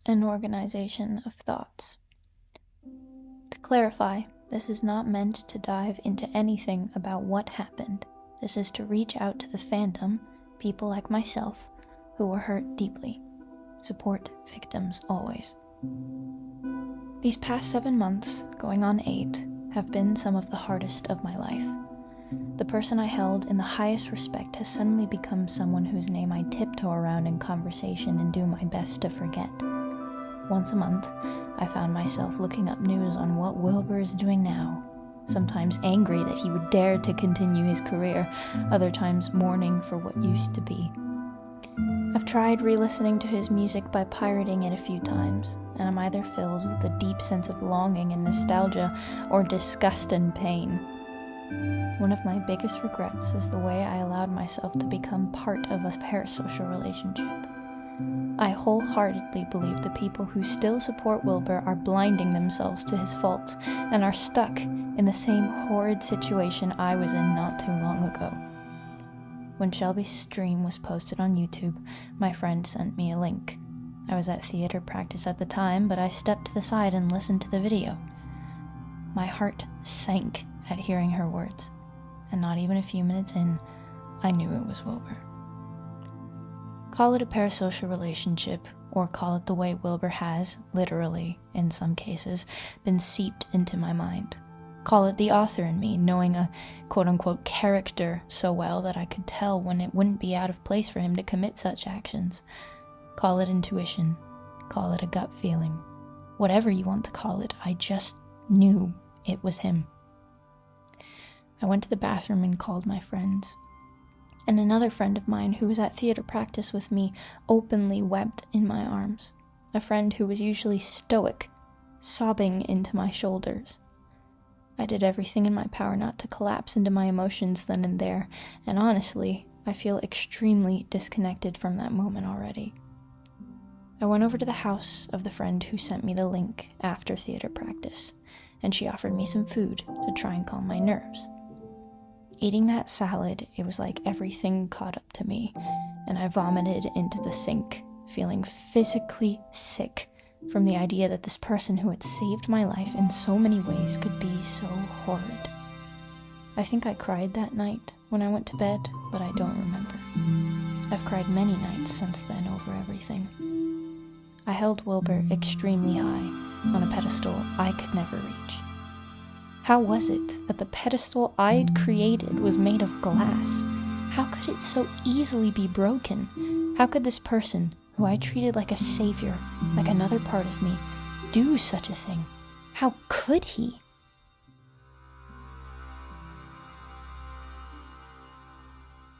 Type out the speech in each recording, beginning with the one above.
an organization of thoughts. To clarify, this is not meant to dive into anything about what happened. This is to reach out to the fandom, people like myself, who were hurt deeply. Support victims always. These past 7 months, going on 8, have been some of the hardest of my life. The person I held in the highest respect has suddenly become someone whose name I tiptoe around in conversation and do my best to forget. Once a month, I found myself looking up news on what Wilbur is doing now, sometimes angry that he would dare to continue his career, other times mourning for what used to be. I've tried re-listening to his music by pirating it a few times, and I'm either filled with a deep sense of longing and nostalgia or disgust and pain. One of my biggest regrets is the way I allowed myself to become part of a parasocial relationship. I wholeheartedly believe the people who still support Wilbur are blinding themselves to his faults and are stuck in the same horrid situation I was in not too long ago. When Shelby's stream was posted on YouTube, my friend sent me a link. I was at theater practice at the time, but I stepped to the side and listened to the video. My heart sank at hearing her words, and not even a few minutes in, I knew it was Wilbur. Call it a parasocial relationship, or call it the way Wilbur has, literally, in some cases, been seeped into my mind. Call it the author in me, knowing a quote-unquote character so well that I could tell when it wouldn't be out of place for him to commit such actions. Call it intuition. Call it a gut feeling. Whatever you want to call it, I just knew it was him. I went to the bathroom and called my friends. And another friend of mine who was at theater practice with me openly wept in my arms. A friend who was usually stoic, sobbing into my shoulders. I did everything in my power not to collapse into my emotions then and there, and honestly, I feel extremely disconnected from that moment already. I went over to the house of the friend who sent me the link after theater practice, and she offered me some food to try and calm my nerves. Eating that salad, it was like everything caught up to me, and I vomited into the sink, feeling physically sick from the idea that this person who had saved my life in so many ways could be so horrid. I think I cried that night when I went to bed, but I don't remember. I've cried many nights since then over everything. I held Wilbur extremely high, on a pedestal I could never reach. How was it that the pedestal I'd created was made of glass? How could it so easily be broken? How could this person, who I treated like a savior, like another part of me, do such a thing? How could he?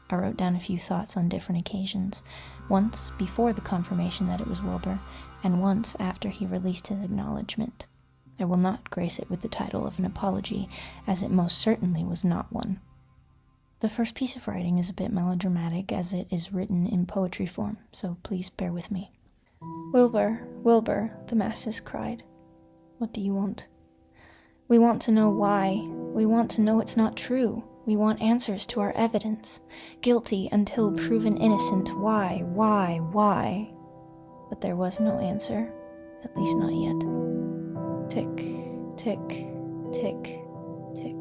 I wrote down a few thoughts on different occasions, once before the confirmation that it was Wilbur, and once after he released his acknowledgement. I will not grace it with the title of an apology, as it most certainly was not one. The first piece of writing is a bit melodramatic, as it is written in poetry form, so please bear with me. Wilbur, Wilbur, the masses cried. What do you want? We want to know why. We want to know it's not true. We want answers to our evidence. Guilty until proven innocent. Why? But there was no answer, at least not yet. Tick, tick, tick, tick.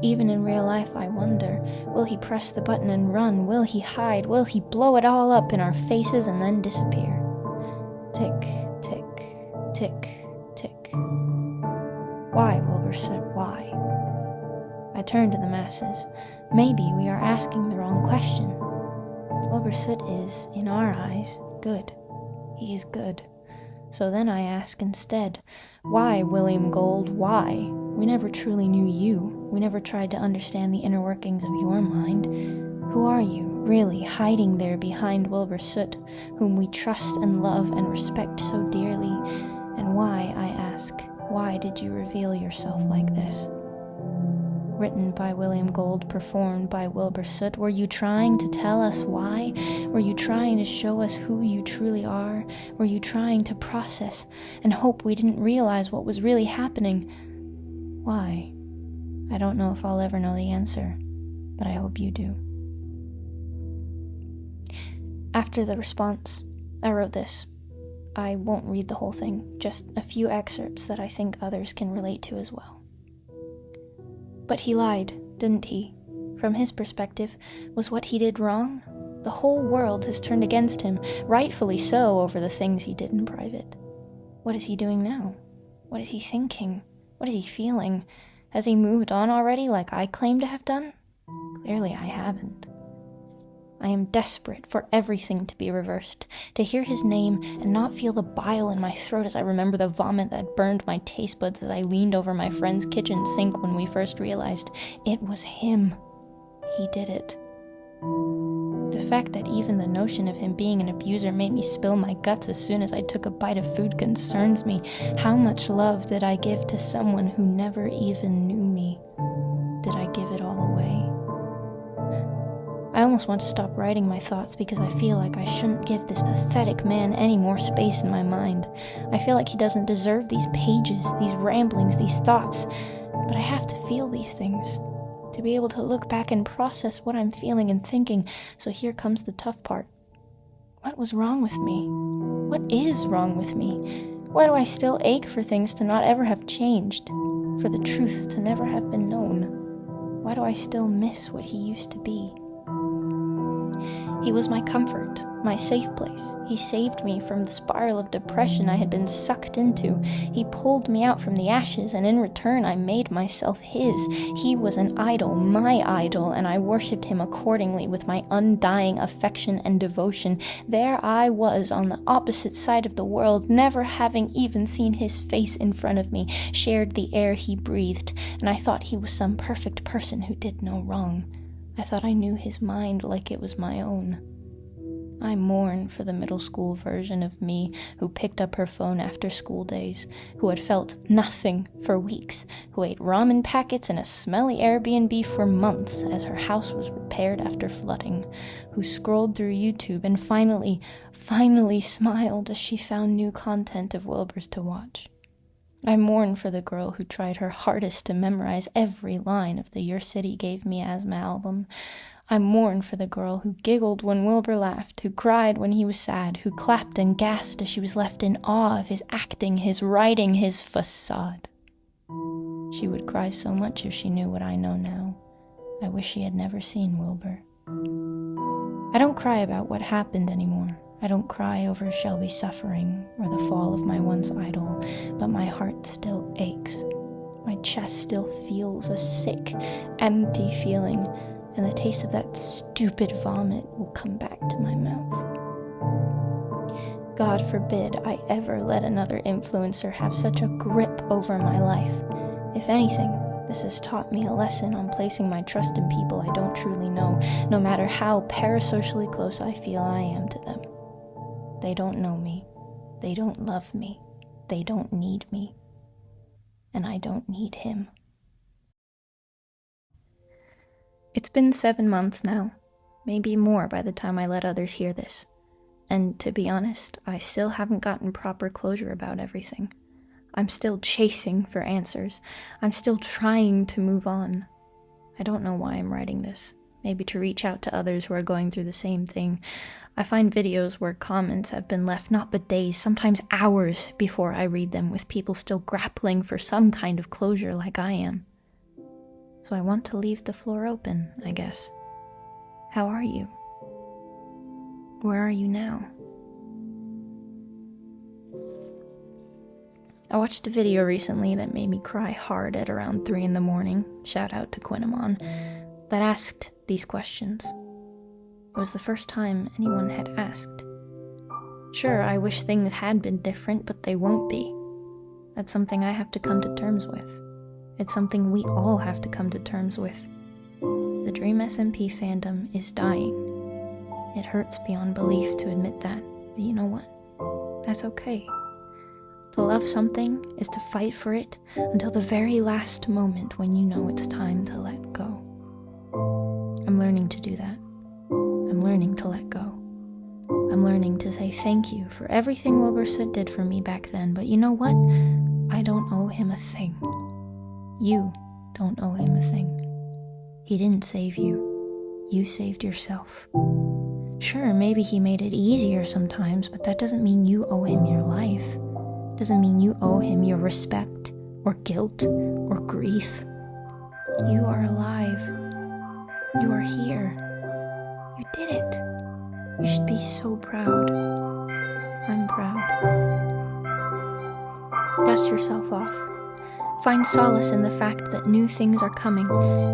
Even in real life, I wonder, will he press the button and run? Will he hide? Will he blow it all up in our faces and then disappear? Tick, tick, tick, tick. Why, Wilbur said, why? I turned to the masses. Maybe we are asking the wrong question. Wilbur Soot is, in our eyes, good. He is good. So then I ask instead, why, William Gold, why? We never truly knew you. We never tried to understand the inner workings of your mind. Who are you, really, hiding there behind Wilbur Soot, whom we trust and love and respect so dearly? And why, I ask, why did you reveal yourself like this? Written by William Gold, performed by Wilbur Soot. Were you trying to tell us why? Were you trying to show us who you truly are? Were you trying to process and hope we didn't realize what was really happening? Why? I don't know if I'll ever know the answer, but I hope you do. After the response, I wrote this. I won't read the whole thing, just a few excerpts that I think others can relate to as well. But he lied, didn't he? From his perspective, was what he did wrong? The whole world has turned against him, rightfully so, over the things he did in private. What is he doing now? What is he thinking? What is he feeling? Has he moved on already like I claim to have done? Clearly I haven't. I am desperate for everything to be reversed, to hear his name and not feel the bile in my throat as I remember the vomit that burned my taste buds as I leaned over my friend's kitchen sink when we first realized it was him. He did it. The fact that even the notion of him being an abuser made me spill my guts as soon as I took a bite of food concerns me. How much love did I give to someone who never even knew me? Did I give it all away? I almost want to stop writing my thoughts because I feel like I shouldn't give this pathetic man any more space in my mind. I feel like he doesn't deserve these pages, these ramblings, these thoughts. But I have to feel these things, to be able to look back and process what I'm feeling and thinking. So here comes the tough part. What was wrong with me? What is wrong with me? Why do I still ache for things to not ever have changed? For the truth to never have been known? Why do I still miss what he used to be? He was my comfort, my safe place. He saved me from the spiral of depression I had been sucked into. He pulled me out from the ashes, and in return I made myself his. He was an idol, my idol, and I worshipped him accordingly with my undying affection and devotion. There I was on the opposite side of the world, never having even seen his face in front of me, shared the air he breathed, and I thought he was some perfect person who did no wrong. I thought I knew his mind like it was my own. I mourn for the middle school version of me who picked up her phone after school days, who had felt nothing for weeks, who ate ramen packets in a smelly Airbnb for months as her house was repaired after flooding, who scrolled through YouTube and finally smiled as she found new content of Wilbur's to watch. I mourn for the girl who tried her hardest to memorize every line of the Your City Gave Me Asthma album. I mourn for the girl who giggled when Wilbur laughed, who cried when he was sad, who clapped and gasped as she was left in awe of his acting, his writing, his facade. She would cry so much if she knew what I know now. I wish she had never seen Wilbur. I don't cry about what happened anymore. I don't cry over Shelby's suffering or the fall of my once idol, but my heart still aches. My chest still feels a sick, empty feeling, and the taste of that stupid vomit will come back to my mouth. God forbid I ever let another influencer have such a grip over my life. If anything, this has taught me a lesson on placing my trust in people I don't truly know, no matter how parasocially close I feel I am to them. They don't know me. They don't love me. They don't need me. And I don't need him. It's been 7 months now, maybe more by the time I let others hear this. And to be honest, I still haven't gotten proper closure about everything. I'm still chasing for answers. I'm still trying to move on. I don't know why I'm writing this. Maybe to reach out to others who are going through the same thing. I find videos where comments have been left not but days, sometimes hours before I read them, with people still grappling for some kind of closure like I am. So I want to leave the floor open, I guess. How are you? Where are you now? I watched a video recently that made me cry hard at around 3 a.m, shout out to Quinamon, that asked these questions. It was the first time anyone had asked. Sure, I wish things had been different, but they won't be. That's something I have to come to terms with. It's something we all have to come to terms with. The Dream SMP fandom is dying. It hurts beyond belief to admit that, but you know what? That's okay. To love something is to fight for it until the very last moment when you know it's time to let go. I'm learning to do that. I'm learning to let go. I'm learning to say thank you for everything Wilbur did for me back then, but you know what? I don't owe him a thing. You don't owe him a thing. He didn't save you. You saved yourself. Sure, maybe he made it easier sometimes, but that doesn't mean you owe him your life. Doesn't mean you owe him your respect, or guilt, or grief. You are alive. You are here. You did it. You should be so proud. I'm proud. Dust yourself off. Find solace in the fact that new things are coming.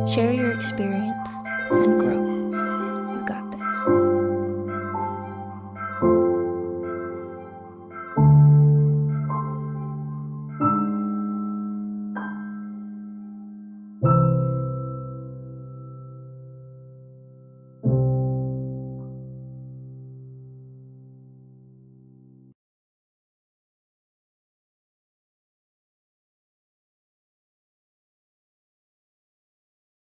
Share your experience and grow.